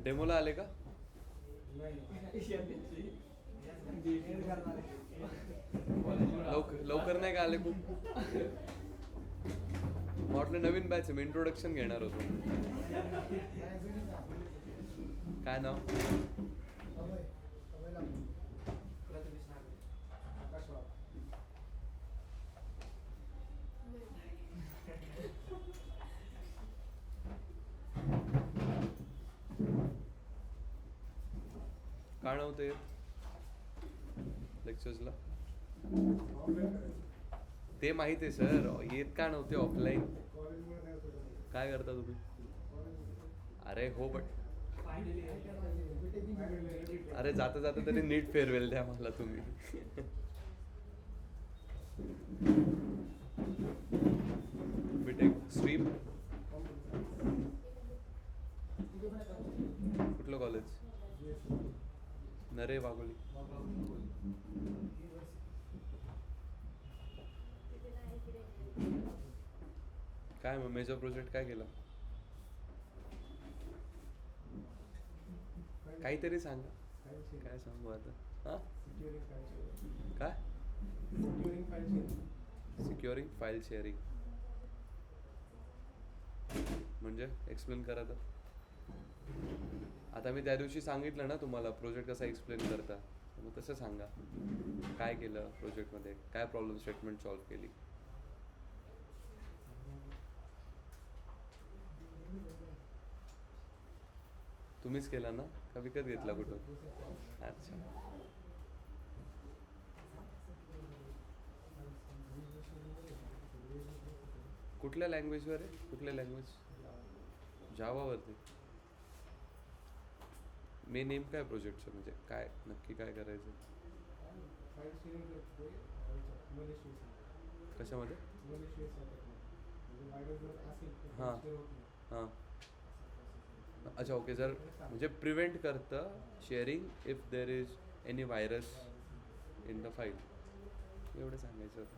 डेमोला आले का? लवकर नाही का आले खूप? म्हटलं नवीन बॅच आहे, मी इंट्रोडक्शन घेणार होतो. काय नाव? का नव्हते लेक्चर्सला? ते माहिती आहे सर, येत का नव्हते ऑफलाईन? काय करता तुम्ही? अरे हो बट अरे जाता जाता तरी नीट फेअरवेल द्या मला तुम्ही. बीटेक स्ट्रीम कुठलं कॉलेज? नरे वाघोली. काय मग मेजर प्रोजेक्ट काय केला? काहीतरी सांगा. काय सांगू आता? हां काय? सिक्युरिंग फाईल शेअरिंग म्हणजे एक्सप्लेन करा तर. आता मी त्या दिवशी सांगितलं ना तुम्हाला प्रोजेक्ट कसा एक्सप्लेन करता, मग तसं सांगा. काय केलं प्रोजेक्टमध्ये, काय प्रॉब्लेम स्टेटमेंट सॉल्व्ह केली? तुम्हीच केला ना का विकत घेतला कुठं? अच्छा. कुठल्या लँग्वेजवर आहे? कुठल्या लँग्वेज? जावावरती. मेन नेम काय प्रोजेक्टचं, म्हणजे काय नक्की काय करायचं? कशामध्ये? हां हां. अच्छा ओके. जर म्हणजे प्रिव्हेंट करतं sharing if there is any virus in the file, एवढं सांगायचं होतं.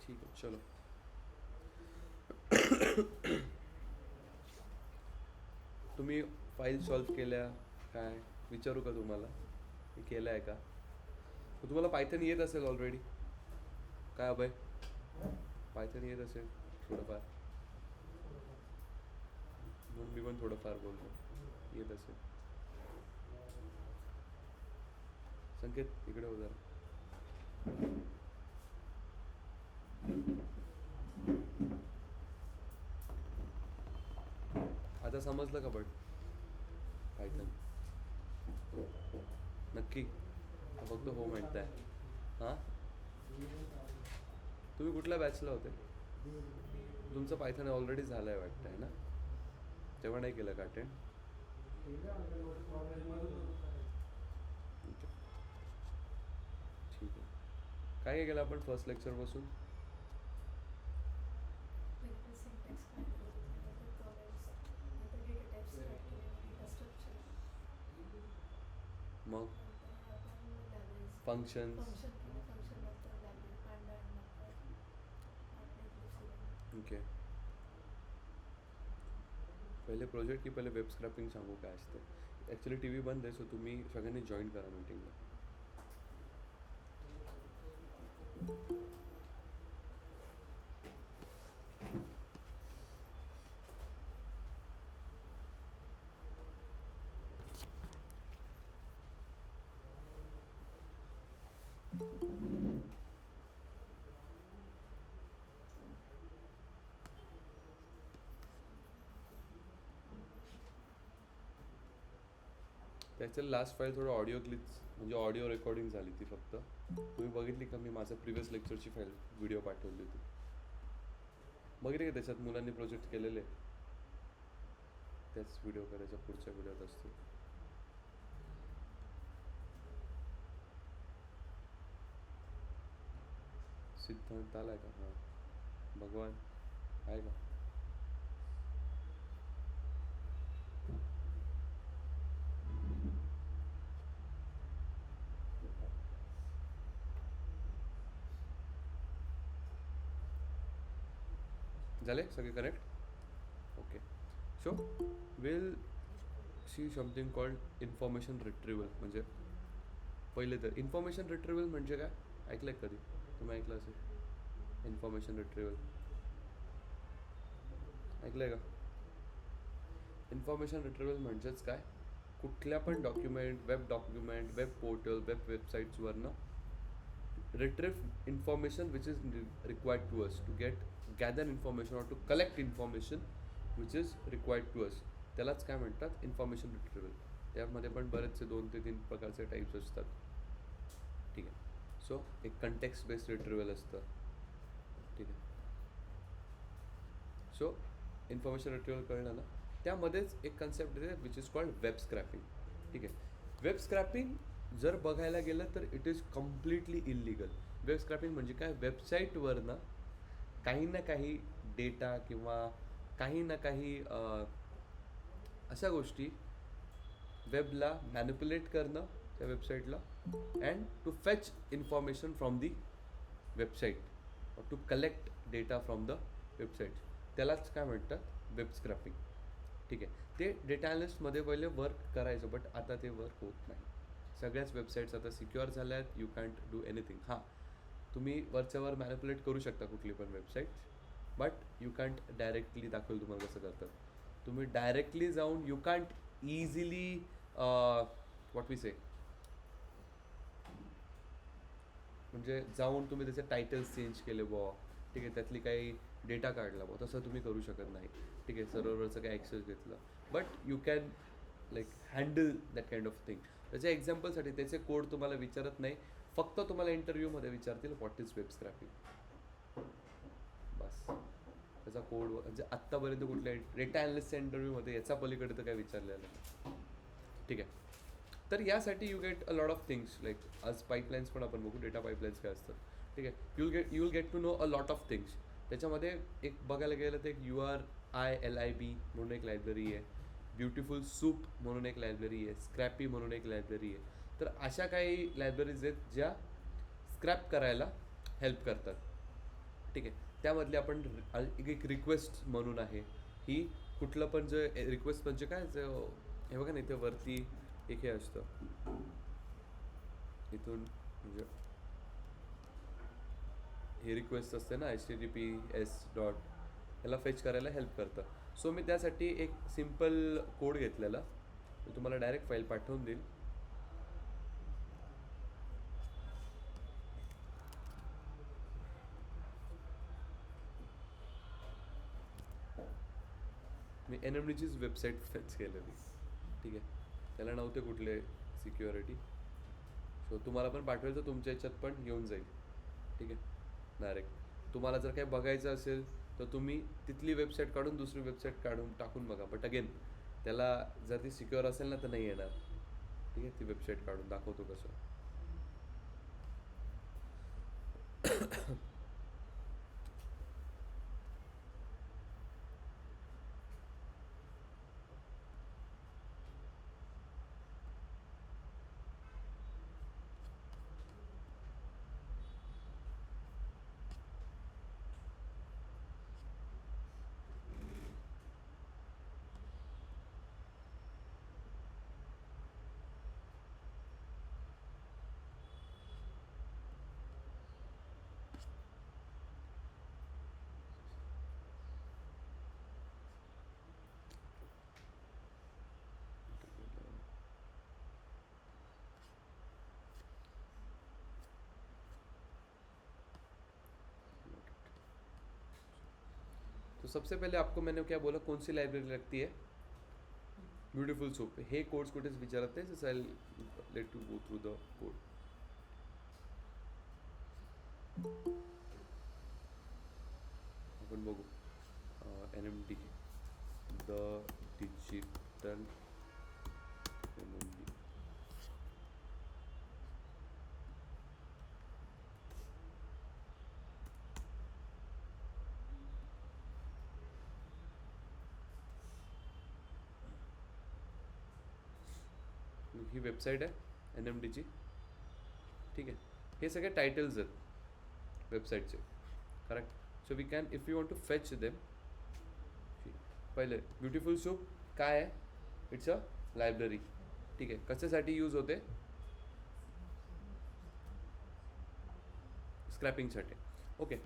ठीक आहे चलो. तुम्ही फाईल सॉल्व्ह केल्या काय विचारू का तुम्हाला? हे केलं आहे का? तुम्हाला पायथन येत असेल ऑलरेडी काय अभय? पायथन येत असेल थोडंफार, म्हणून मी पण थोडंफार बोलतो येत असेल. संकेत इकडे हो जरा. आता समजलं का? बट पायथन नक्की फक्त हो म्हणत आहे. हां तुम्ही कुठल्या बॅचला होते? तुमचं पायथन ऑलरेडी झालं आहे वाटतं आहे ना? तेव्हा नाही केलं का अटेंड? ठीक आहे. काय काय केलं आपण फर्स्ट लेक्चरपासून? मग फंक्शन ओके. पहिले प्रोजेक्ट की पहिले वेब स्क्रॅपिंग सांगू काय असते? ॲक्च्युली टी व्ही बंद आहे, सो तुम्ही सगळ्यांनी जॉईन करा मीटिंगला. त्याच्या लास्ट फाईल थोडं ऑडिओ क्लिप्स म्हणजे ऑडिओ रेकॉर्डिंग झाली ती फक्त. तुम्ही बघितली का? मी माझं प्रिव्हियस लेक्चरची फाईल व्हिडिओ पाठवली होती, बघितली का? त्याच्यात मुलांनी प्रोजेक्ट केलेले त्याच व्हिडिओ करायच्या पुढच्या व्हिडिओत असतील. सिद्धांत आलाय का? हां. भगवान आहे का? झाले सगळे correct? Okay. So will see something called information retrieval. म्हणजे पहिले तर इन्फॉर्मेशन रिट्रीवल म्हणजे काय ऐकलं आहे कधी? तुम्ही ऐकलं असेल इन्फॉर्मेशन रिट्रीवल, ऐकलं आहे का? इन्फॉर्मेशन रिट्रीवल म्हणजेच काय, कुठल्या पण document, web document, web portal, वेबसाईट्सवरनं retrieve information which is required to us to gather information or to collect information which is required to us. त्यालाच काय म्हणतात, इन्फॉर्मेशन रिट्रीवल. त्यामध्ये पण बरेचसे 2 ते 3 प्रकारचे टाईप्स असतात. ठीक आहे. सो एक कंटेक्स्ट बेस्ड रिट्रीवल असतं. ठीक आहे. सो इन्फॉर्मेशन रिट्रीवल कळलं ना. त्यामध्येच एक कन्सेप्ट आहे which is called web scrapping. ठीक आहे. वेब स्क्रॅपिंग जर बघायला गेलं तर it is completely illegal. Web scrapping म्हणजे काय, वेबसाईटवरनं काही ना काही डेटा किंवा काही ना काही अशा गोष्टी वेबला मॅनिप्युलेट करणं त्या वेबसाईटला, and to fetch information from the website, to collect data from the website. त्यालाच काय म्हणतात, वेब स्क्रॅपिंग. ठीक आहे. ते डेटा ॲनालिस्टमध्ये पहिले वर्क करायचं, बट आता ते वर्क होत नाही. सगळ्याच वेबसाईट्स आता सिक्युअर झाल्या आहेत. You can't do anything. हां, तुम्ही वरच्यावर मॅनिप्युलेट करू शकता कुठली पण website, but you can't directly. दाखवेल तुम्हाला कसं करतात. तुम्ही डायरेक्टली जाऊन you can't easily what we say, म्हणजे जाऊन तुम्ही त्याचे टायटल्स चेंज केले बुवा, ठीक आहे, त्यातली काही डेटा काढला बुवा, तसं तुम्ही करू शकत नाही. ठीक आहे. सर्व्हरवरचं काही ॲक्सेस घेतलं, but you can like handle that kind of thing. त्याच्या एक्झाम्पलसाठी त्याचे कोड तुम्हाला विचारत नाही, फक्त तुम्हाला इंटरव्ह्यूमध्ये विचारतील व्हॉट इज वेब स्क्रॅपिंग, बस. त्याचा कोड म्हणजे आत्तापर्यंत कुठल्या डेटा ॲनालिस्टच्या इंटरव्ह्यूमध्ये याचा पलीकडे तर काय विचारलेलं नाही. ठीक आहे. तर यासाठी you get a lot of things, like आज पाईपलाईन्स पण आपण बघू, डेटा पाईपलाईन्स काय असतात. ठीक आहे. You will get to know a lot of things. त्याच्यामध्ये एक बघायला गेलं तर एक URILIB म्हणून एक लायब्ररी आहे, ब्युटिफुल सूप म्हणून एक लायब्ररी आहे, स्क्रॅपी म्हणून एक लायब्ररी आहे. तर अशा काही लायब्ररीज आहेत ज्या स्क्रॅप करायला हेल्प करतात. ठीक आहे. त्यामधले आपण एक रिक्वेस्ट म्हणून आहे, ही कुठलं पण जे रिक्वेस्ट म्हणजे काय, हे बघा ना इथे वरती एक हे असतं, इथून म्हणजे हे रिक्वेस्ट असते ना, HTTPS डॉट, याला फेच करायला हेल्प करतं. सो मी त्यासाठी एक सिम्पल कोड घेतलेला, मी तुम्हाला डायरेक्ट फाईल पाठवून देईल. मी NMDचीच वेबसाईट फेच केलेली. ठीक आहे. त्याला नव्हते कुठले सिक्युरिटी. सो तुम्हाला पण पाठवायचं, तुमच्या याच्यात पण येऊन जाईल. ठीक आहे. डायरेक्ट तुम्हाला जर काही बघायचं असेल तर तुम्ही तिथली वेबसाईट काढून दुसरी वेबसाईट काढून टाकून बघा, बट अगेन त्याला जर ती सिक्युअर असेल ना तर नाही येणार. ठीक आहे. ती वेबसाईट काढून दाखवतो कसं. तो सबसे पहले आपको मैंने क्या बोला, कौन सी लाइब्रेरी लगती है, ब्यूटीफुल सूप. हे कोड्स कुठेच विचारत नाही, जसं I late to go through the code. आपण बघू NMD, द डिजिटल NMD. ही वेबसाईट आहे NMDची. ठीक आहे. हे सगळे टायटल्स आहेत वेबसाईटचे, correct. So we can, if you want to fetch them, पहिले ब्युटिफुल सूप काय आहे? It's a library. ठीक आहे, कशासाठी यूज होते? स्क्रैपिंगसाठी. ओके,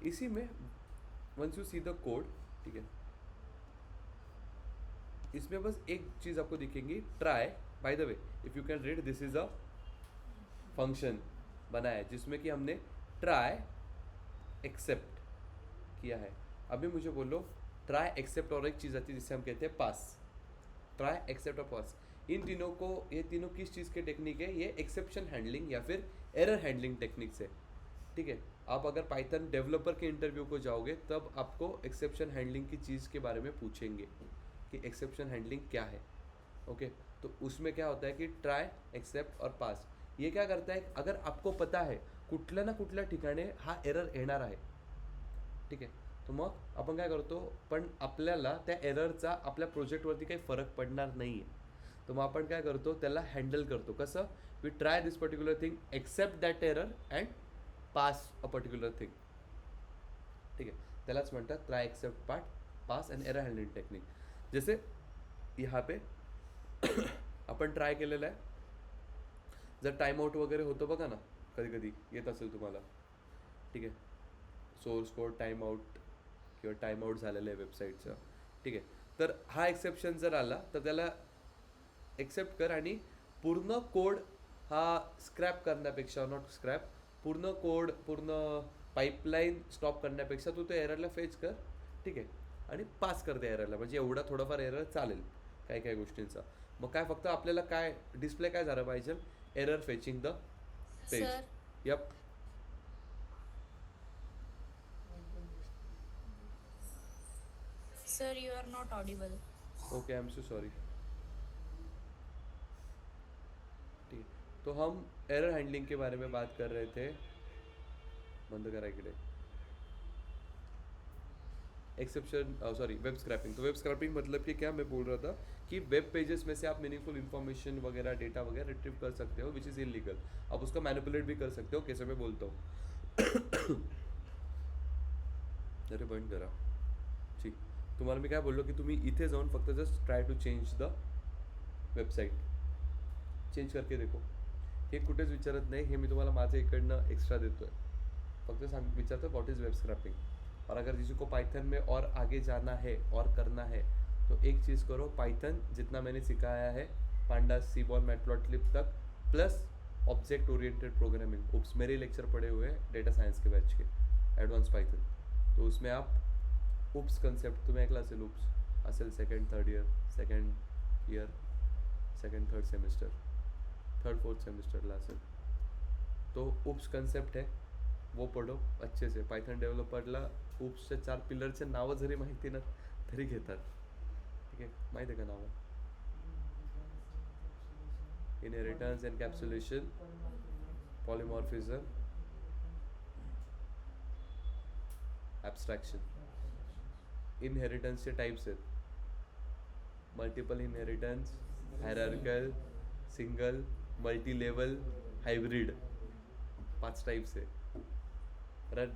इसी में once you see the code, ठीक है, इसमें बस एक चीज़ आपको दिखेंगी, try. By the way, if you can read, this is a function बना है जिसमें कि हमने ट्राई एक्सेप्ट किया है. अभी मुझे बोलो ट्राई एक्सेप्ट और एक चीज़ आती है जिसे हम कहते हैं पास. ट्राई एक्सेप्ट और पास, इन तीनों को, ये तीनों किस चीज़ के टेक्निक है? ये एक्सेप्शन हैंडलिंग या फिर एरर हैंडलिंग टेक्निक्स है. ठीक है, आप अगर पाइथन डेवलपर के इंटरव्यू को जाओगे तब आपको एक्सेप्शन हैंडलिंग की चीज़ के बारे में पूछेंगे कि एक्सेप्शन हैंडलिंग क्या है. ओके, तो उसमें क्या होता है कि ट्राय एक्सेप्ट और पास, ये क्या करता है? अगर आपको पता है कुठल्या ना कुठल्या ठिकाणी हा एरर येणार आहे, ठीक आहे, तर मग आपण काय करतो, पण आपल्याला त्या एररचा आपल्या प्रोजेक्टवरती काही फरक पडणार नाही आहे, तर मग आपण काय करतो, त्याला हँडल करतो. कसं? We try this particular thing, except that error and pass a particular thing. ठीक आहे, त्यालाच म्हणतात try except part pass and error handling technique. जसे यहाँ पे आपण ट्राय केलेलं आहे. जर टाइमआउट वगैरे होतं बघा ना, कधी कधी येत असेल तुम्हाला, ठीक आहे, सोर्स कोड टाइमआउट किंवा टाइमआउट झालेलं आहे वेबसाईटचं, ठीक आहे, तर हा एक्सेप्शन जर आला तर त्याला एक्सेप्ट कर आणि पूर्ण कोड हा स्क्रॅप करण्यापेक्षा, नॉट स्क्रॅप, पूर्ण कोड, पूर्ण पाईपलाईन स्टॉप करण्यापेक्षा तू त्या एररला फेच कर, ठीक आहे, आणि पास कर त्या एररला. म्हणजे एवढा थोडाफार एरर चालेल काही काही गोष्टींचा. मग काय, फक्त आपल्याला काय डिस्प्ले काय झालं पाहिजे? Error fetching the page. Sir yup. Sir you are not audible. Okay, I am so sorry. ठीक है, तो हम एरर हैंडलिंग के बारे में बात कर रहे थे. बंद करा इकडे. Exception, sorry, web scrapping. तो वेब स्क्रैपिंग मतलब कि क्या मैं बोल रहा था कि वेब पेजेस में से आप मीनिंगफुल इन्फॉर्मेशन वगैरह, डेटा वगैरह रिट्रीव कर सकते हो, विच इज़ इलीगल. आप उसका मैनिपुलेट भी कर सकते हो. कैसे मैं बोलता हूँ. अरे बंद करा. ठीक, तुम्हाला मी काय बोललो की तुम्ही इथे जाऊन फक्त just try to change the website, change करके देखो. हे कुठेच विचारत नाही, हे मी तुम्हाला माझ्या इकडनं एक्स्ट्रा देतो आहे. फक्त सांग, विचारतो व्हॉट इज़ वेब स्क्रैपिंग. और अगर किसी को पाइथन में और आगे जाना है और करना है तो एक चीज़ करो, पाइथन जितना मैंने सिखाया है, पांडास, सीबॉल, मैटप्लॉटलिब तक, plus object oriented programming. Oops, मेरे लेक्चर पड़े हुए हैं डेटा साइंस के बैच के, एडवांस पाइथन. तो उसमें आप उप्स कंसेप्ट तुम्हें ऐकला असेल, उप्स असेल second third year, second third semester, third fourth सेमिस्टरला असेल. तो उप्स कंसेप्ट है, वो पढ़ो अच्छे से. पाइथन डेव्हलपरला उप्सचे 4 पिलरचे नावं जरी माहिती ना तरी घेतात. ठीक आहे, माहिती आहे का नावं? Inheritance, encapsulation, polymorphism, abstraction. इनहेरिटन्सचे टाईप्स आहेत, multiple inheritance, hierarchical, single, multi level, hybrid. 5 types आहे. Run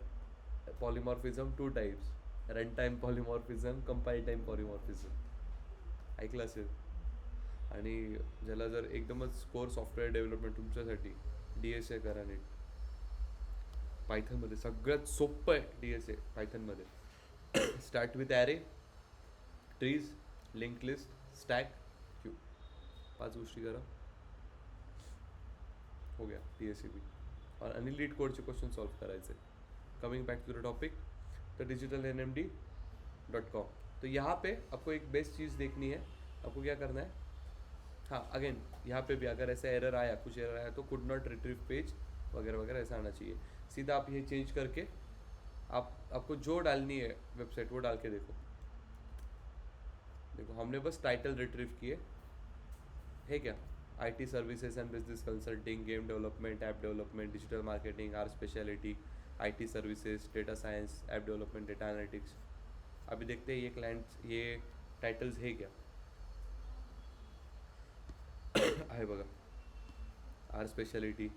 polymorphism 2 types, run time polymorphism, compile time polymorphism. ऐकलं असेल. आणि ज्याला जर एकदमच कोर सॉफ्टवेअर डेव्हलपमेंट तुमच्यासाठी, DSA करा नीट. पायथनमध्ये सगळ्यात सोपं आहे DSA पायथनमध्ये. Start with array, trees, link list, stack, Q. 5 गोष्टी करा, हो गया DSA भी. और आणि लीड कोडचे क्वेश्चन सॉल्व करायचे. Coming back to the topic, तो digitalenmd.com. तो यहाँ पे आपको एक बेस्ट चीज़ देखनी है. आपको क्या करना है? हाँ, अगेन यहाँ पे भी अगर ऐसा एरर आया, कुछ एरर आया, तो कुड नॉट रिट्रीव पेज वगैरह वगैरह ऐसा आना चाहिए. सीधा आप ये चेंज करके आपको जो डालनी है वेबसाइट वो डाल के देखो. देखो हमने बस टाइटल रिट्रीव किए है क्या? IT services and business consulting, game development, app development, digital marketing, our speciality, IT services, data science, app development, data analytics. अभी देखते हैं ये क्लाइंट्स, ये टाइटल्स है क्या. आहे बघा, आर स्पेशलिटी,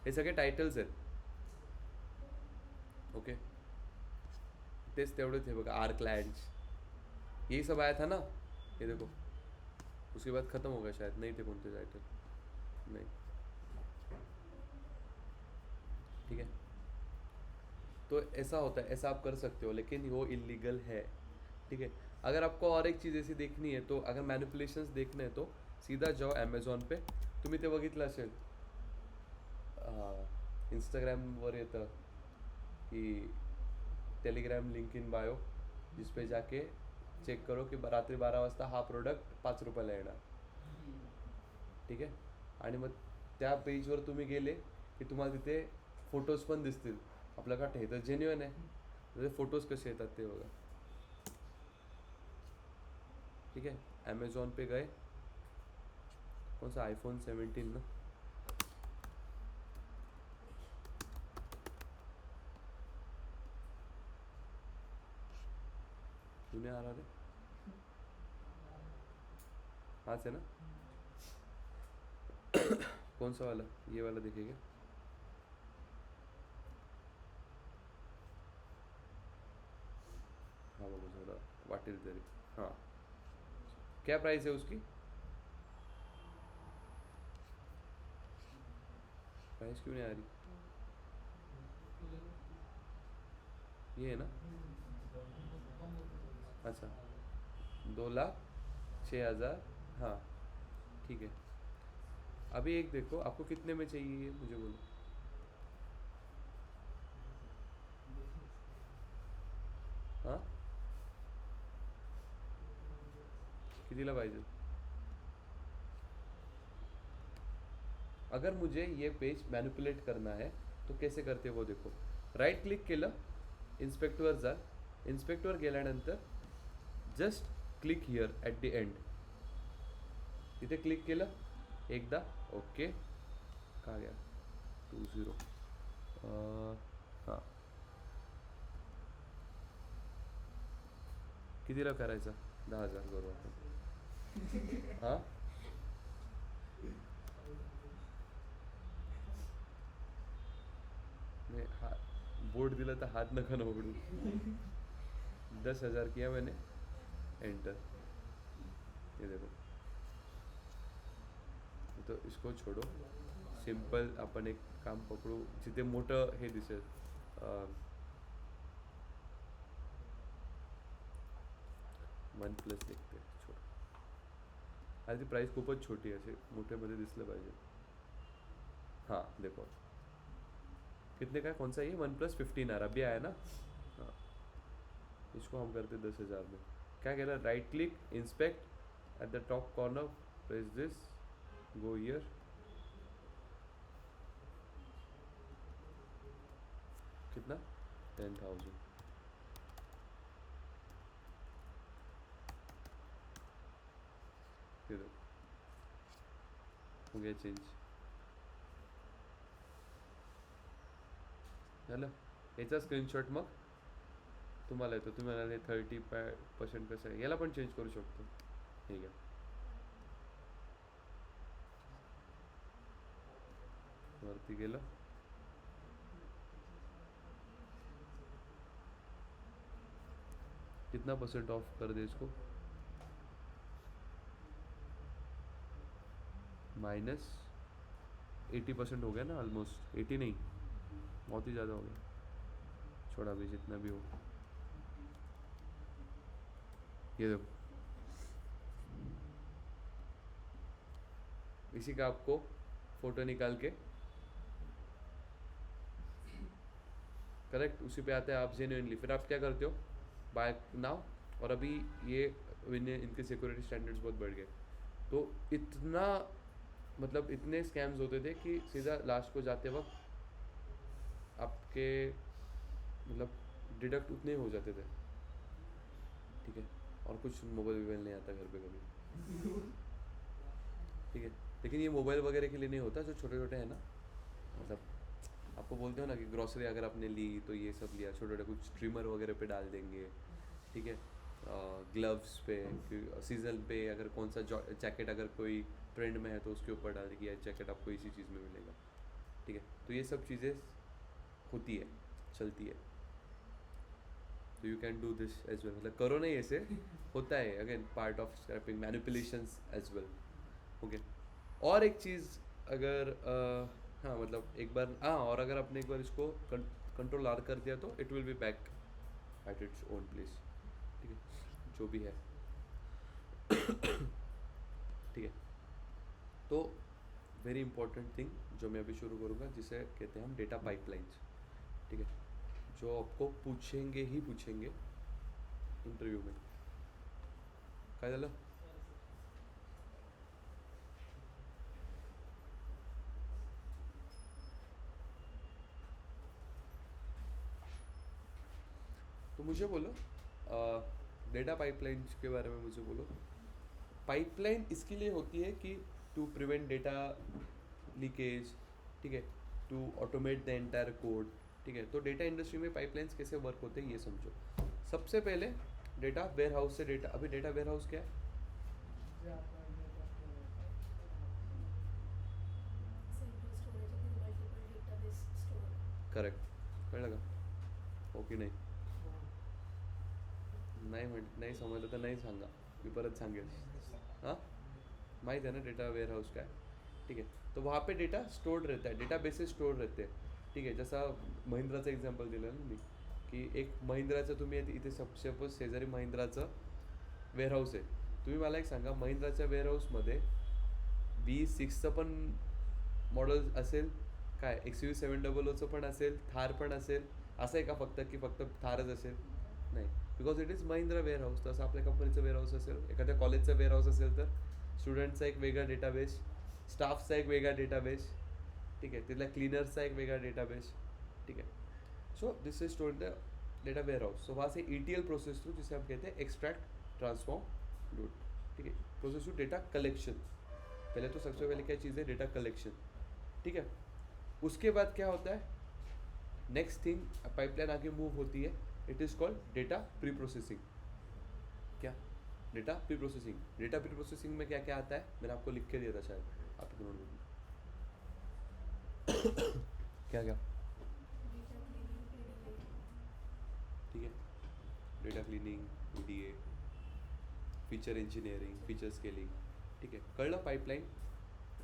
हे सगळे टायटल्स आहेत. ओके, तेच तेवढे थे बघा, आर्क लँड्स, यही सब आया था ना, ये देखो। उसके बाद ख़त्म हो गया शायद, नहीं थे कोणते टाइटल, नहीं। ठीक है, तो ऐसा होता है, ऐसा आप कर सकते हो, लेकिन वो इलीगल है। ठीक है, अगर आपको और एक चीज़ ऐसी देखनी है, तो अगर मॅन्युपुलेशन्स देखणे आहे, तो सीधा जाओ ॲमेझॉन पे. तुम्ही ते बघितलं असेल, इंस्टाग्रामवर येतं की टेलिग्राम लिंक इन बायो, जिस पे जाके चेक करो की रात्री 12 वाजता हा प्रोडक्ट 5 रुपयाला येणार. ठीक आहे, आणि मग त्या पेजवर तुम्ही गेले की तुम्हाला तिथे फोटोज पण दिसतील. आपल्याला वाटतं हे तर जेन्युअन आहे, त्याचे फोटोज कसे येतात ते बघा. ठीक है, अमेज़ॉन पे गए, कौन सा आईफोन 17 ना, क्यों नहीं आ रहा रे, हाँ से ना, कौन सा वाला, ये वाला दिखेगा, हाँ वो थोड़ा वाटेल तरी, हाँ. क्या प्राइस है उसकी, प्राइस क्यों नहीं आ रही, ये है ना, अच्छा, 2,06,000, हाँ. ठीक है, अभी एक देखो आपको कितने में चाहिए ये मुझे बोलो. हाँ, कितीला पाहिजे. अगर मुझे ये पेज मॅन्युपुलेट करना है तो कैसे करते वो देखो. राईट क्लिक केलं, इन्स्पेक्टवर जा, इन्स्पेक्टवर गेल्यानंतर just click here at the end, तिथे क्लिक केलं एकदा, ओके, का गया 20, हां, कितीला करायचा, 10,000 करू आपण. हां, नहीं हा बोर्ड दिला तर हाथ नका ना उघडू. 10,000 किया मैंने, एंटर, ये देखो. तो इसको छोड़ो, सिंपल अपन एक काम पकडू जिथे मोठं हे दिसेल, वन प्लस देखते छोड़, अरे ती प्राइस खूपच छोटी आहे, असे मोठ्यामध्ये दिसलं पाहिजे. हाँ देखो, कितने का है, कौन सा ये 1+15 अभी आया ना. हाँ, इसको हम करते 10,000 में. क्या कह रहा है, right click, inspect at the top corner, press this, go here, कितना, 10,000. ये देखो हो गया चेंज, झालं. याचा स्क्रीनशॉट मग तुम्हाला येतो, तुम्ही म्हणाले 30% कसं आहे, याला पण चेंज करू शकतो. ठीक आहे, वरती गेलं, कितना % ऑफ कर दे इसको, -80% हो गया ना, ऑलमोस्ट 80 नहीं, बहुत ही ज़्यादा हो गया. छोड़ा भी, जितना भी हो, ये देखो, इसी का आपको फोटो निकाल के, करेक्ट, उसी पे आता है आप जेन्युइनली. फिर आप क्या करते हो, बाय नाउ, और अभी ये इनके सिक्योरिटी स्टैंडर्ड्स बहुत बढ़ गए, तो इतना मतलब इतने स्कैम्स होते थे कि सीधा लास्ट को जाते वक्त आपके मतलब डिडक्ट उतने हो जाते थे. ठीक है, और कुछ मोबाइल वोबाइल नहीं आता घर पे कभी. ठीक है, लेकिन ये मोबाइल वगैरह के लिए नहीं होता, जो छोटे छोटे हैं ना, मतलब आपको बोलते हो ना कि ग्रॉसरी अगर आपने ली तो ये सब लिया, छोटे छोटे कुछ ट्रिमर वगैरह पे डाल देंगे. ठीक है, ग्लव्स पे, सीजन पे अगर कौन सा जैकेट अगर कोई ट्रेंड में है तो उसके ऊपर डाल देगी, जैकेट आपको इसी चीज़ में मिलेगा. ठीक है, तो ये सब चीज़ें होती है, चलती है. तो you can do this as well, मतलब करो नहीं ऐसे, होता है again part of scraping, manipulations as well. Okay. और एक चीज़, अगर हाँ मतलब एक बार, हाँ, और अगर आपने एक बार इसको कंट्रोल आर कर दिया तो it will be back at its own place. ठीक है, जो भी है. ठीक है. तो वेरी इंपॉर्टेंट थिंग जो मैं अभी शुरू करूँगा, जिसे कहते हैं हम डेटा पाइपलाइंस. ठीक है, जो आपको पूछेंगे ही पूछेंगे इंटरव्यू में. काय झालं? तो मुझे बोलो डेटा पाइपलाइंस के बारे में मुझे बोलो. पाइपलाइन इसके लिए होती है कि टू प्रिवेंट डेटा लीकेज. ठीक है, to automate the entire code. ठीक है, तो डेटा इंडस्ट्री में पाइपलाइंस कैसे वर्क होते हैं ये समझो. सबसे पहले डेटा वेयर हाउस से डेटा, अभी डेटा वेयर हाउस क्या है? Central storage with multiple database store. Correct. कळलं का? हो की नाही? नाही समजलं तर नाही सांगा, मी परत सांगेल. हाँ, माहित है ना डेटा वेयर हाउस का है. ठीक है, तो वहाँ पे डेटा स्टोर्ड रहता है, डेटा बेसेस स्टोर रहते हैं. ठीक आहे, जसा महिंद्राचं एक्झाम्पल दिलं ना मी, की एक महिंद्राचं तुम्ही इथे सपोज शेजारी महिंद्राचं वेअरहाऊस आहे. तुम्ही मला एक सांगा, महिंद्राच्या वेअरहाऊसमध्ये V6चं पण मॉडेल असेल काय, XUV700चं पण असेल, थार पण असेल, असं आहे का फक्त की फक्त थारच असेल? नाही, because it is Mahindra warehouse. तसं आपल्या कंपनीचं वेअरहाऊस असेल, एखाद्या कॉलेजचं वेअरहाऊस असेल तर स्टुडंटचा एक वेगळा डेटाबेस, स्टाफचा एक वेगळा डेटाबेस. ठीक आहे, तिथल्या क्लीनर्सचा एक वेगळा डेटाबेस. ठीक है, so this is stored the data warehouse. So वहाँ से ETL प्रोसेस थ्रू, जिसे हम कहते हैं एक्सट्रैक्ट ट्रांसफॉर्म लोड. ठीक है, प्रोसेस टू डेटा कलेक्शन. पहले तो सबसे पहले क्या चीज़ है, डेटा कलेक्शन. ठीक है, उसके बाद क्या होता है, नेक्स्ट थिंग पाइपलाइन आगे मूव होती है, it is called data preprocessing. क्या? Data preprocessing. Data preprocessing में क्या क्या आता है, मैंने आपको लिख के दिया था शायद, आपको नोट में. क्या क्या? Data cleaning, EDA. ठीक है, data cleaning, EDA, feature engineering, feature scaling. ठीक है, कळलं pipeline.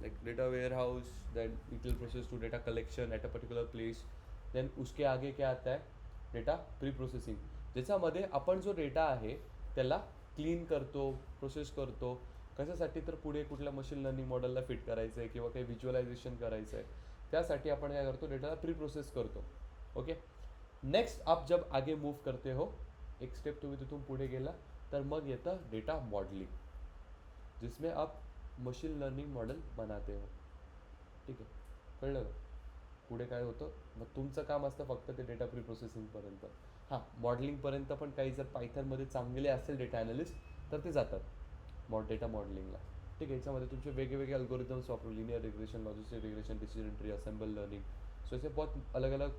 Like data warehouse, then ETL process to data collection at a particular place. Then उसके आगे क्या आता है, डेटा प्री प्रोसेसिंग, ज्याच्यामध्ये आपण जो डेटा आहे त्याला क्लीन करतो, प्रोसेस करतो. कशासाठी, तर पुढे कुठल्या मशीन लर्निंग मॉडेलला फिट करायचं आहे किंवा काही व्हिज्युअलायझेशन करायचं आहे, त्यासाठी आपण काय करतो, डेटाला प्री प्रोसेस करतो. ओके. नेक्स्ट आप जब आगे मूव करते हो, एक स्टेप तुम्ही तिथून पुढे गेला तर मग येतं डेटा मॉडलिंग, जिसमें आप मशीन लर्निंग मॉडेल बनाते हो. ठीक आहे, कळलं? पुढे काय होतं, मग तुमचं काम असतं फक्त ते डेटा प्री प्रोसेसिंगपर्यंत. हां, मॉडलिंगपर्यंत पण काही जर पायथनमध्ये चांगले असेल डेटा ॲनालिस्ट तर ते जातात डेटा मॉडलिंगला. ठीक आहे, याच्यामध्ये तुमचे वेगवेगळे अल्गोरिदम्स वापरू, linear regression, logistic regression, decision tree, assemble learning. So ऐसे बहुत अलग अलग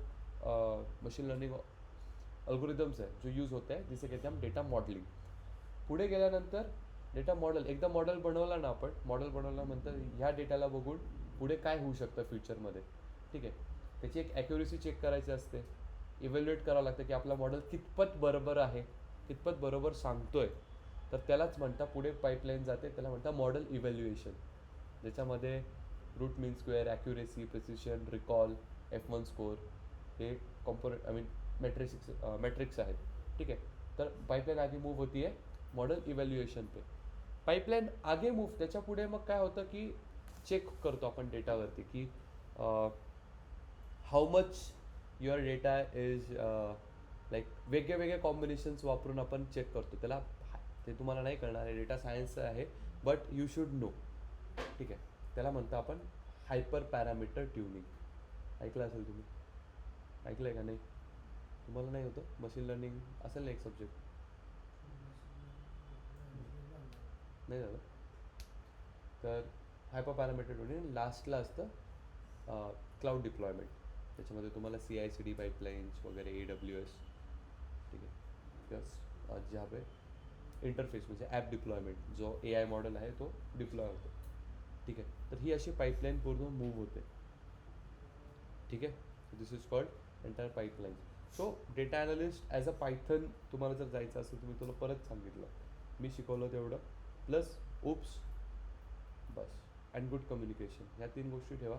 मशीन लर्निंग अल्गोरिदम्स है जो यूज होते हैं, जिसे कहते हैं हम डेटा मॉडलिंग. पुढे गेल्यानंतर डेटा मॉडेल, एकदा मॉडेल बनवला ना आपण, मॉडेल बनवल्यानंतर ह्या डेटाला बघून पुढे काय होऊ शकतं फ्युचरमध्ये. ठीक आहे, त्याची एक ॲक्युरेसी चेक करायची असते, इव्हॅल्युएट करावं लागतं की आपला मॉडेल कितपत बरोबर आहे, कितपत बरोबर सांगतोय. तर त्यालाच म्हणता, पुढे पाईपलाईन जाते, त्याला म्हणता मॉडेल इव्हॅल्युएशन, ज्याच्यामध्ये root mean square, accuracy, precision, recall, F1 score, हे कॉम्पोनेंट आय मीन मेट्रिक्स आहेत. ठीक आहे, तर पाईपलाईन आगे मूव होती है मॉडल इव्हॅल्युएशन पे. पाईपलाईन आगे मूव, त्याच्या पुढे मग काय होतं की चेक करतो आपण डेटावरती की how much your data is like वेगळे वेगळे कॉम्बिनेशन्स वापरून आपण चेक करतो त्याला. ते तुम्हाला नाही कळणार आहे, डेटा सायन्सचं आहे, बट यू शुड नो. ठीक आहे, त्याला म्हणतो आपण हायपर पॅरामीटर ट्युनिंग. ऐकलं असेल तुम्ही, ऐकलं आहे का नाही? तुम्हाला नाही होतं, मशीन लर्निंग असेल ना एक सब्जेक्ट, नाही झालं तर हायपर पॅरामीटर ट्युनिंग लास्टला असतं क्लाउड डिप्लॉयमेंट. त्याच्यामध्ये तुम्हाला CI/CD पाईपलाईन्स वगैरे, AWS. ठीक आहे, प्लस जहाँ पे इंटरफेस म्हणजे ॲप डिप्लॉयमेंट, जो AI मॉडेल आहे तो डिप्लॉय होतो. ठीक आहे, तर ही अशी पाईपलाईन पूर्ण मूव्ह होते. ठीक आहे, this is called entire pipeline. So data analyst as a python तुम्हाला जर जायचं असेल तर मी तुला परत सांगितलं मी शिकवलं तेवढं प्लस उप्स बस अँड गुड कम्युनिकेशन ह्या 3 गोष्टी ठेवा.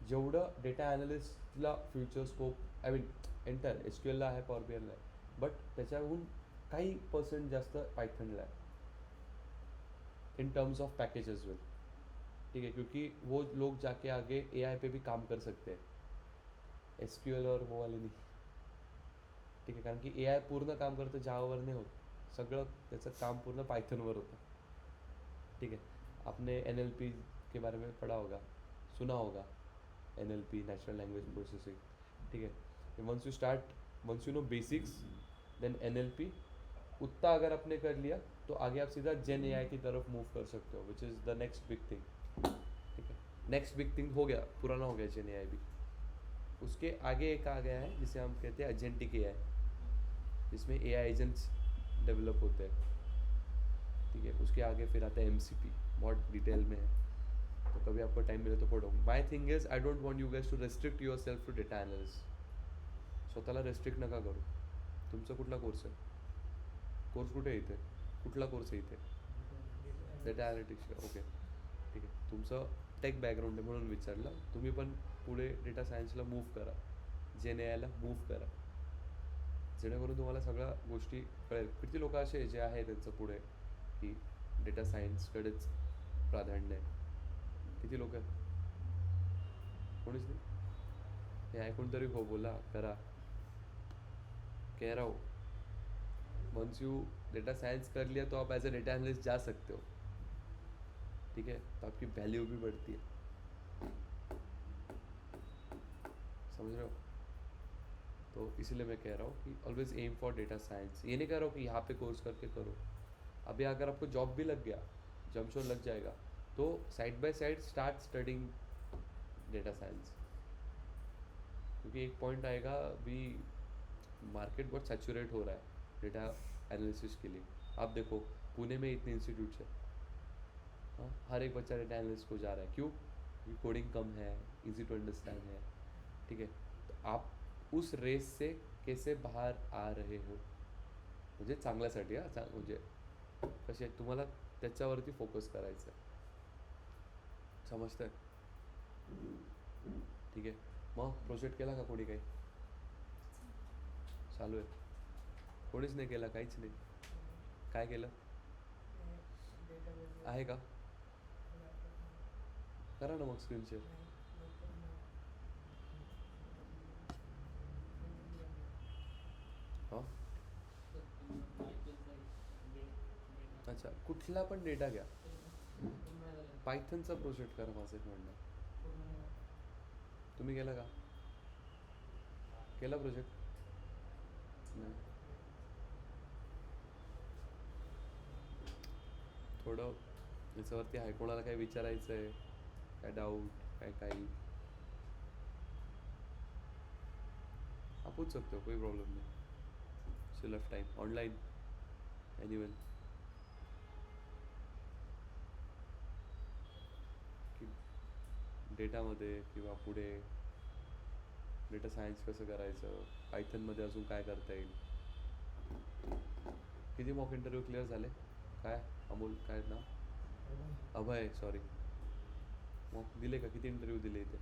जेवढं डेटा ॲनालिस्टला future scope I mean entire S Q एलला आहे पॉवर बी एलला आहे बट त्याच्याहून काही पर्सेंट जास्त पायथनला है in terms of package as well. ठीक है क्योंकि वो लोग जाके आगे AI पे भी काम कर सकते हैं SQL और वो वाले नहीं. ठीक आहे कारण की AI पूर्ण काम करतं जावावर नाही होत सगळं त्याचं काम पूर्ण पायथनवर होतं. ठीक है आपने NLP के बारे में पढ़ा होगा सुना होगा NLP नेचुरल लैंग्वेज प्रोसेसिंग. ठीक है once you know basics then NLP उतना अगर आपने कर लिया तो आगे आप सीधा जेन AI की तरफ मूव कर सकते हो which is the next big thing. ठीक है नेक्स्ट बिग थिंग हो गया पुराना हो गया जेन AI भी. उसके आगे एक आ गया है जिसे हम कहते हैं एजेंटिक AI जिसमें AI एजेंट्स डेवलप होते हैं. ठीक है उसके आगे फिर आता है MCP बहुत डिटेल में है तो कभी आपको टाइम मिले तो पढ़ो. My thing is I don't want you guys to restrict yourself to data analyst. स्वतःला रेस्ट्रिक्ट नका करू. तुमचा कुठला कोर्स आहे कोर्स कुठे आहे इथे कुठला कोर्स आहे इथे डेटा ॲनालिटिक्स ओके ठीक आहे तुमचं टेक बॅकग्राऊंड आहे म्हणून विचारलं. तुम्ही पण पुढे डेटा सायन्सला मूव्ह करा जेन AIला मूव्ह करा जेणेकरून तुम्हाला सगळ्या गोष्टी कळेल. किती लोक असे जे आहे त्यांचं पुढे की डेटा सायन्सकडेच प्राधान्य आहे किती लोक आहेत कोणीच नाही. हे ऐकून तरी हो बोला करा कह रहा हूँ. वंस यू डेटा साइंस कर लिया तो आप एज ए डेटा एनालिस्ट जा सकते हो. ठीक है तो आपकी वैल्यू भी बढ़ती है समझ रहे हो. तो इसीलिए मैं कह रहा हूँ कि always aim for data science. ये नहीं कह रहा हूँ कि यहाँ पे कोर्स करके करो. अभी अगर आपको जॉब भी लग गया जब श्योर लग जाएगा तो side by side start studying data science क्योंकि एक पॉइंट आएगा भी मार्केट बहुत सैचुरेट हो रहा है डेटा एनालिसिस के लिए. आप देखो पुणे में इतने इंस्टीट्यूट्स हैं हाँ हर एक बच्चा डेटा एनालिस्ट को जा रहा है क्यों क्योंकि कोडिंग कम है इजी टू अंडरस्टैंड है. ठीक है तो आप उस रेस से कैसे बाहर आ रहे हो म्हणजे चांगल्यासाठी म्हणजे कसे तुम्हाला त्याच्यावरती फोकस करायचं आहे समजतंय. ठीक आहे मग प्रोजेक्ट केला का कोणी काही चालू आहे कोणीच नाही केला काहीच नाही. काय केलं आहे का करा ना मग स्क्रीन शेअर. हां अच्छा कुठला पण डेटा घ्या पायथनचा प्रोजेक्ट करा माझं एक म्हणणं. तुम्ही केला का केला प्रोजेक्ट नाही थोडं याच्यावरती आहे कोणाला काही विचारायचं आहे काय डाऊट काय काही आप पूछ सकते हो कोई प्रॉब्लम नहीं. Still of time online anyone की डेटामध्ये किंवा पुढे डेटा सायन्स कसं करायचं पायथनमध्ये अजून काय करता येईल. किती मॉक इंटरव्ह्यू क्लिअर झाले काय अमोल काय नाव अभय सॉरी मॉक दिले का किती इंटरव्ह्यू दिले इथे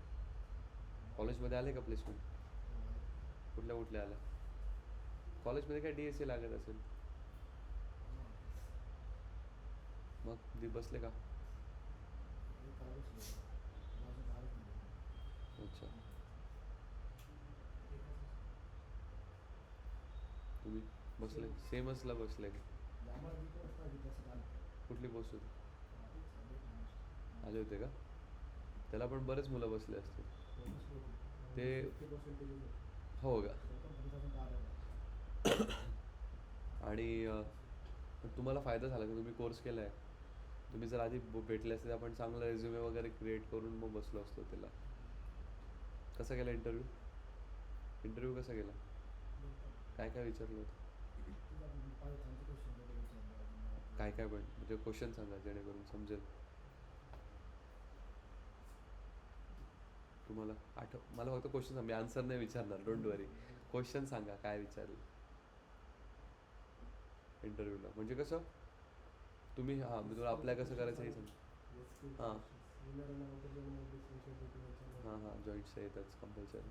कॉलेजमध्ये आले का प्लेसमेंट कुठल्या कुठल्या आल्या कॉलेजमध्ये काय DSA लागत असेल मग बसले का अच्छा तुम्ही बसले सेमसला बसले का कुठली पोस्ट होती आले होते का त्याला पण बरेच मुलं बसले असते ते हो का आणि तुम्हाला फायदा झाला का तुम्ही कोर्स केला आहे तुम्ही जर आधी भेटले असते आपण चांगला रेझ्युमे वगैरे क्रिएट करून मग बसलो असतो त्याला. कसा केला इंटरव्ह्यू कसा केला काय काय विचारलं होतं काय काय पण म्हणजे क्वेश्चन सांगा जेणेकरून समजेल तुम्हाला मला फक्त क्वेश्चन मी आन्सर नाही विचारणार डोंट वरी क्वेश्चन सांगा काय विचारलं इंटरव्ह्यूला. म्हणजे कसं तुम्ही हां मी तुला अप्लाय कसं करायचं हे सांग. हां हां हां जॉईंट्स येतच compulsory.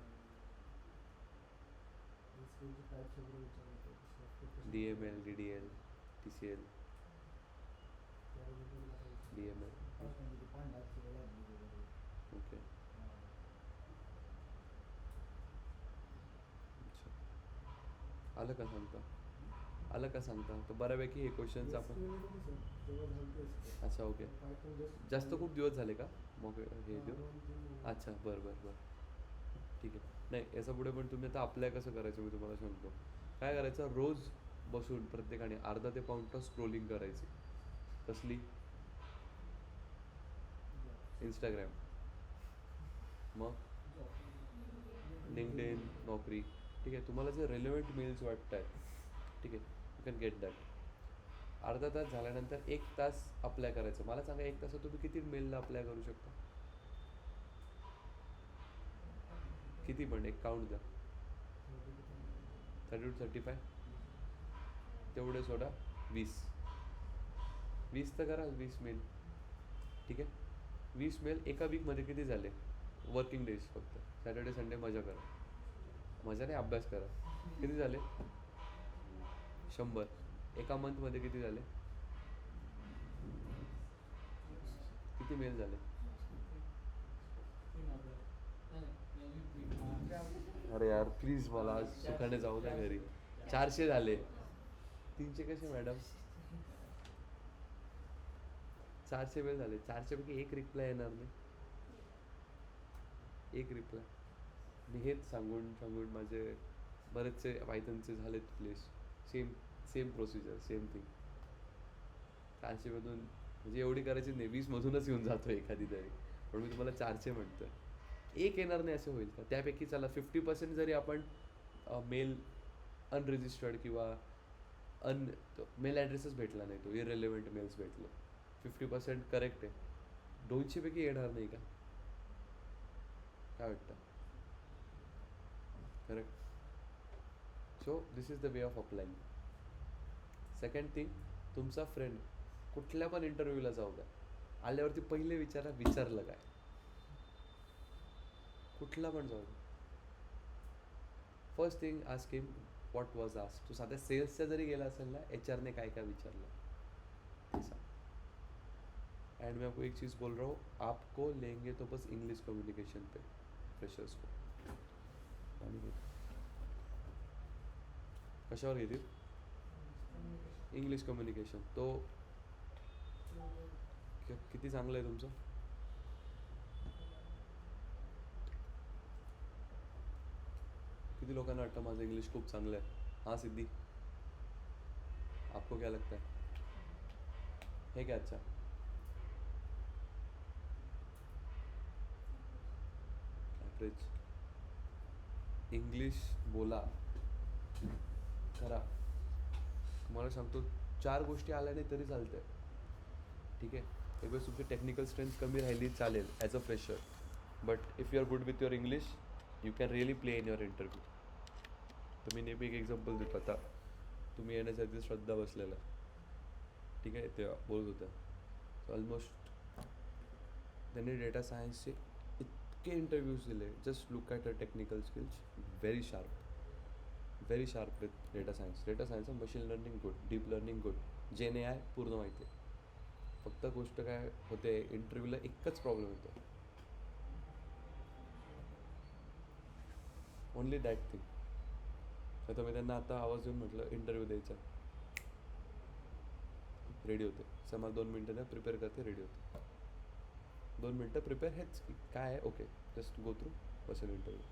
DML DDL TCL DML. Okay अच्छा आलं का सांगता आलं का सांगता तर बऱ्यापैकी हे क्वेश्चन्स आपण. अच्छा ओके जास्त खूप दिवस झाले का मग हे देऊ. अच्छा बरं बरं बरं ठीक आहे. नाही याचा पुढे पण तुम्ही आता अप्लाय कसं करायचं मी तुम्हाला सांगतो. काय करायचं रोज बसून प्रत्येकाने अर्धा ते पाऊण तास स्क्रोलिंग करायची. कसली इंस्टाग्राम मग लिंक्डइन नोकरी ठीक आहे. तुम्हाला जे रेलेवंट मेल्स वाटत आहेत ठीक आहे यू कॅन गेट दॅट. अर्धा तास झाल्यानंतर 1 तास अप्लाय करायचं. मला सांगा 1 तासात तुम्ही किती मेलला अप्लाय करू शकता. किती पण एक काउंट द्या. 30 to 35 तेवढे सोडा 20 तर करा 20 मेल ठीक आहे. 20 मेल एका वीकमध्ये किती झाले वर्किंग डेज फक्त सॅटर्डे संडे मजा करा. मजा नाही अभ्यास करा. किती झाले 100. एका मंथमध्ये किती झाले किती मेल झाले. अरे यार प्लीज मला आज सुखाने जाऊ द्या घरी. 400 झाले. 300 कसे मॅडम 400 मेल झाले. 400 पैकी एक रिप्लाय येणार नाही. एक रिप्लाय. मी हेच सांगून सांगून माझे बरेचसे पायथनचे झालेत place. Same same procedure same thing. 400मधून म्हणजे एवढी करायची नाही 20मधूनच येऊन जातो एखादी तरी. पण मी तुम्हाला 400 म्हणतोय. एक येणार नाही असं होईल का. त्यापैकी चला 50% जरी आपण मेल अनरजिस्टर्ड किंवा मेल ॲड्रेसच भेटला नाही तो इररिलेव्हंट मेल्स भेटले. 50% करेक्ट आहे. 200 पैकी येणार नाही का काय वाटतं. Correct. So this is the way of applying. Second thing तुमचा फ्रेंड कुठल्या पण इंटरव्ह्यूला जाऊ द्या आल्यावरती पहिले विचारा विचारलं काय. कुठला पण जाऊ द्या. First thing ask him what was asked. तू साध्या सेल्सच्या जरी गेला असेल ना HR ने काय काय विचारलं ते सांग. एंड मैं आपको एक चीज़ बोल रहा हूँ आपको लेंगे तो बस इंग्लिश कम्युनिकेशन पे फ्रेशर्स को. आणि कशावर घेतील इंग्लिश कम्युनिकेशन. तो किती चांगलं आहे तुमचं. किती लोकांना वाटतं माझं इंग्लिश खूप चांगलं आहे. हाँ सिद्धी आपको क्या लगता है क्या अच्छा. ॲव्हरेज. इंग्लिश बोला करा. तुम्हाला सांगतो 4 गोष्टी आल्या नाही तरी चालतंय ठीक आहे. एक वेळेस तुमची टेक्निकल स्ट्रेंथ कमी राहिली चालेल as a fresher. But if you are good with your English you can really play in your interview. तर मी नेहमी एक एक्झाम्पल देतो. आता तुम्ही येण्याच्या आधी श्रद्धा बसलेला ठीक आहे ते बोलत होत्या. ऑलमोस्ट त्यांनी डेटा सायन्सचे इतके इंटरव्ह्यूज दिले. Just look at a technical skills very sharp with data science. Data science machine learning good deep learning good GenAI पूर्ण माहिती आहे. फक्त गोष्ट काय होते इंटरव्ह्यूला एकच प्रॉब्लेम येतो ओनली दॅट थिंग. आता मी त्यांना आता आवाज देऊन म्हटलं इंटरव्ह्यू द्यायचा रेडी होते. सर मला 2 मिनटं द्या प्रिपेअर करते रेडी होते. 2 मिनटं प्रिपेअर हेच की काय आहे ओके जस्ट गो थ्रू बसेल interview.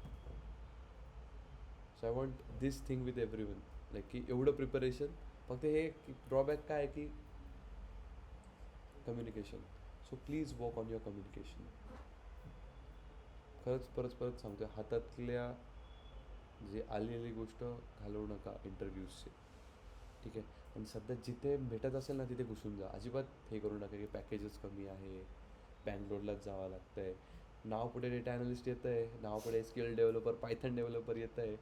So I want this thing with everyone like की एवढं प्रिपरेशन. फक्त हे ड्रॉबॅक काय आहे की communication. So please work on your communication. खरंच परत सांगतो हातातल्या जे आलेली गोष्ट घालवू नका इंटरव्ह्यूजचे ठीक आहे. आणि सध्या जिथे भेटत असेल ना तिथे घुसून जा. अजिबात हे करू नका की पॅकेजेस कमी आहे बँगलोरलाच जावं लागतं आहे. नाव पुढे डेटा ॲनालिस्ट येतं आहे नाव पुढे SQL डेव्हलपर पायथन डेव्हलपर येतं आहे.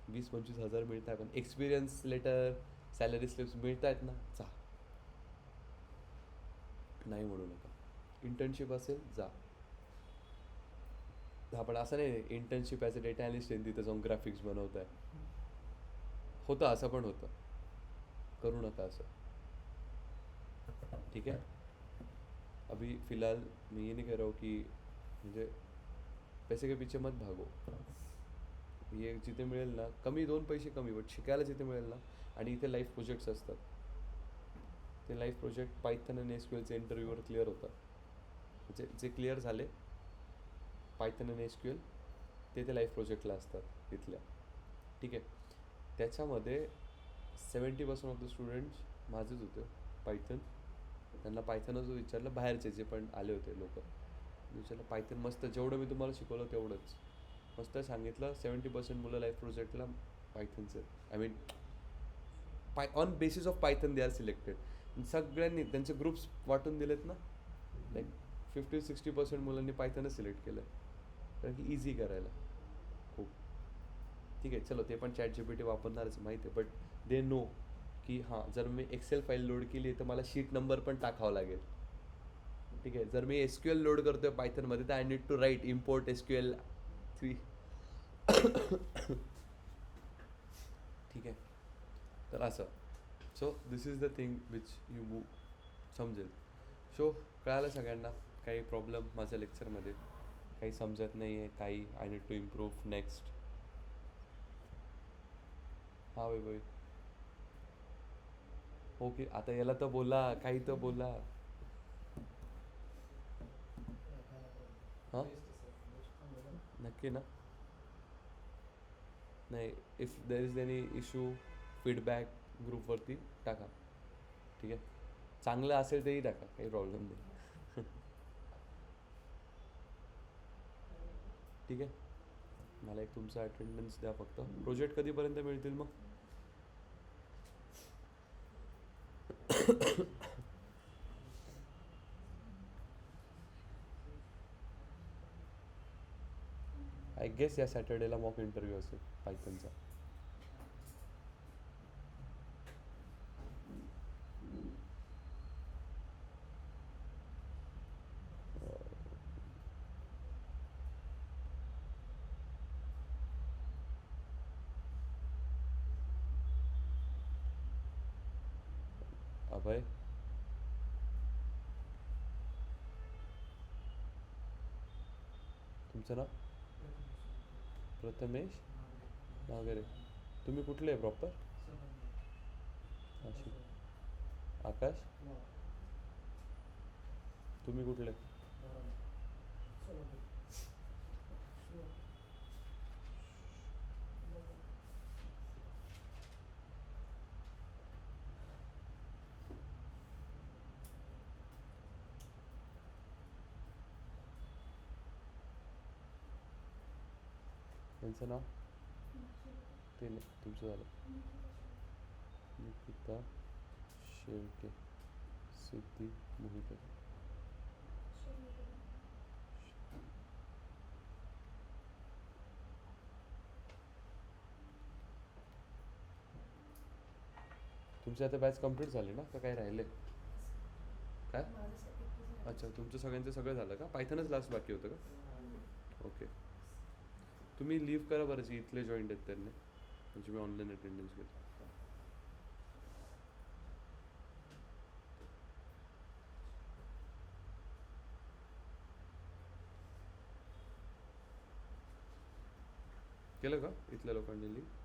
20-25 हजार मिळत आहे, पण एक्सपिरियन्स लेटर, सॅलरी स्लिप्स मिळत आहेत ना, जा. नाही म्हणू नका. इंटर्नशिप असेल जा. हा, पण असं नाही internship as a data analyst आहे तिथं जाऊन ग्राफिक्स बनवत आहे. होतं, असं पण होतं. करू नका असं. ठीक है. अभी फ़िलहाल मैं ये नहीं कह रहा हूँ कि म्हणजे पैसे के पीछे मत भागो. ये जिथे मिळेल ना, कमी 2 पैसे कमी, बट शिकायला जिथे मिळेल ना, आणि इथे लाईफ प्रोजेक्ट्स असतात. ते लाईफ प्रोजेक्ट पायथन आणि एसक्यूएलचे इंटरव्ह्यूवर क्लिअर होतात. म्हणजे जे क्लिअर झाले पायथन आणि एसक्यूएल ते लाईफ प्रोजेक्टला असतात तिथल्या. ठीक आहे. त्याच्यामध्ये 70% ऑफ द स्टुडंट्स माझेच होते पायथन. त्यांना पायथनच विचारलं, बाहेरचे जे पण आले होते लोक, विचारलं पायथन मस्त, जेवढं मी तुम्हाला शिकवलं तेवढंच मस्त सांगितलं. 70% मुलं लाईफ प्रोजेक्टला पायथनचं, I mean on basis of python they are selected. सगळ्यांनी त्यांचे ग्रुप्स वाटून दिलेत ना, लाईक 50-60% मुलांनी पायथनच सिलेक्ट केलं, कारण की इझी करायला खूप. ठीक आहे, चलो ते पण ChatGPT वापरणारच माहिती आहे, बट दे नो की हां, जर मी एक्सेल फाईल लोड केली तर मला शीट नंबर पण टाकावा लागेल. ठीक आहे, जर मी SQL लोड करतोय पायथनमध्ये तर I need to write import SQL 3. ठीक आहे, तर असं. So this is the thing which you समजेल. सो कळालं सगळ्यांना. काही प्रॉब्लेम माझ्या लेक्चरमध्ये काही समजत नाही आहे, काही I need to improve next. हां भाई. ओके, आता याला तर बोला, काही तर बोला. हां, नक्की ना. नाही, if there is any issue feedback ग्रुपवरती टाका. ठीक आहे, चांगलं असेल तेही टाका, काही प्रॉब्लेम नाही. ठीक आहे, मला एक तुमचा अटेंडन्स द्या फक्त. प्रोजेक्ट कधीपर्यंत मिळतील मग? आय गेस या सॅटर्डेला मॉक इंटरव्ह्यू असेल पायथनचा. अभय, तुमचं नाव? प्रथमेश वगैरे. तुम्ही कुठले आहे प्रॉपर? नाशिक. आकाश, तुम्ही कुठले? त्यांचं नाव? ते नाही, तुमचं झालं. निकिता शेळके, सिद्धी मोहिते. तुमची आता बॅच कंप्लीट झाली ना, का काय राहिले? काय? माझं सगळं अच्छा, तुमचं सगळ्यांचं सगळं झालं का? पायथनच लास्ट बाकी होतं का? ओके. तुम्ही लीव्ह करा बरं, जी इथले जॉईंट आहेत त्यांनी, म्हणजे मी ऑनलाईन अटेंडन्स घेतो. केलं का इथल्या लोकांनी leave?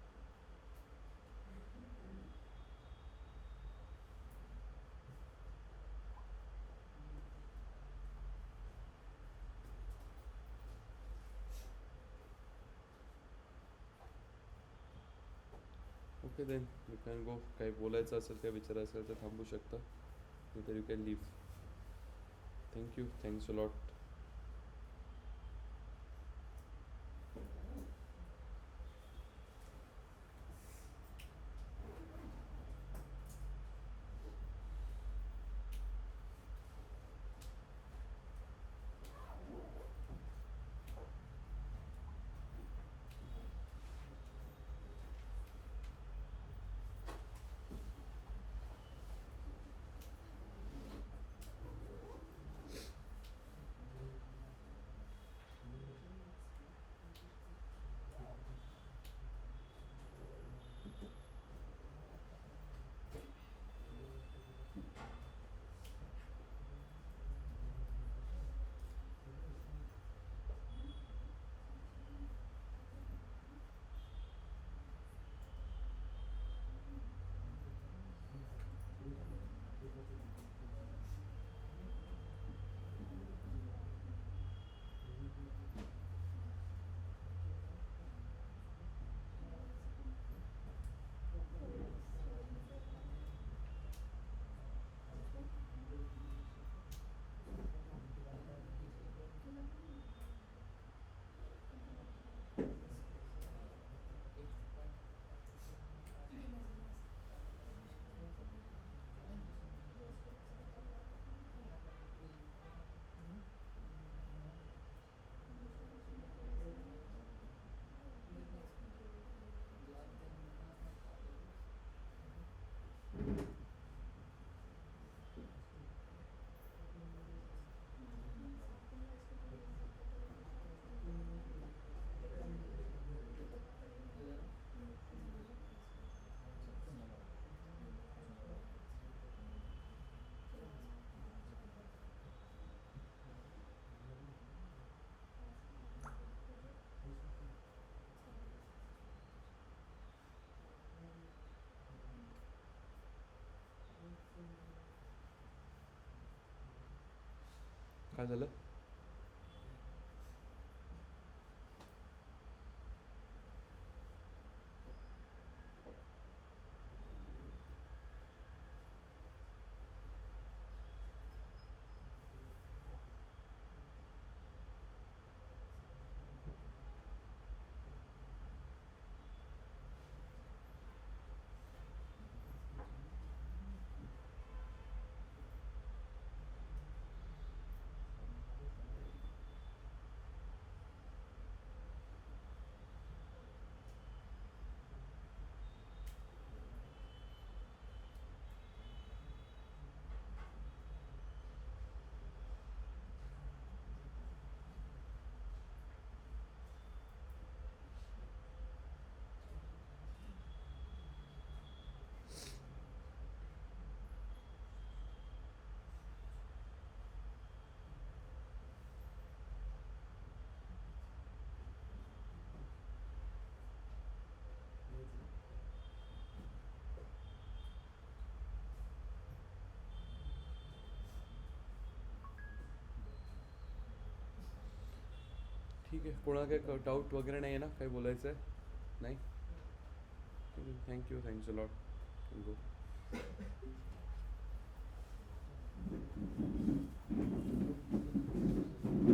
Okay then you can go. काही बोलायचं असेल, काय विचारायचं असेल तर थांबू शकता, नाही तर you can leave. Thank you, thanks a lot. काय झालं? ठीक आहे. कोणाला काही डाऊट वगैरे नाही आहे ना? काही बोलायचं आहे? नाही? Thank you. Thanks a lot. Go.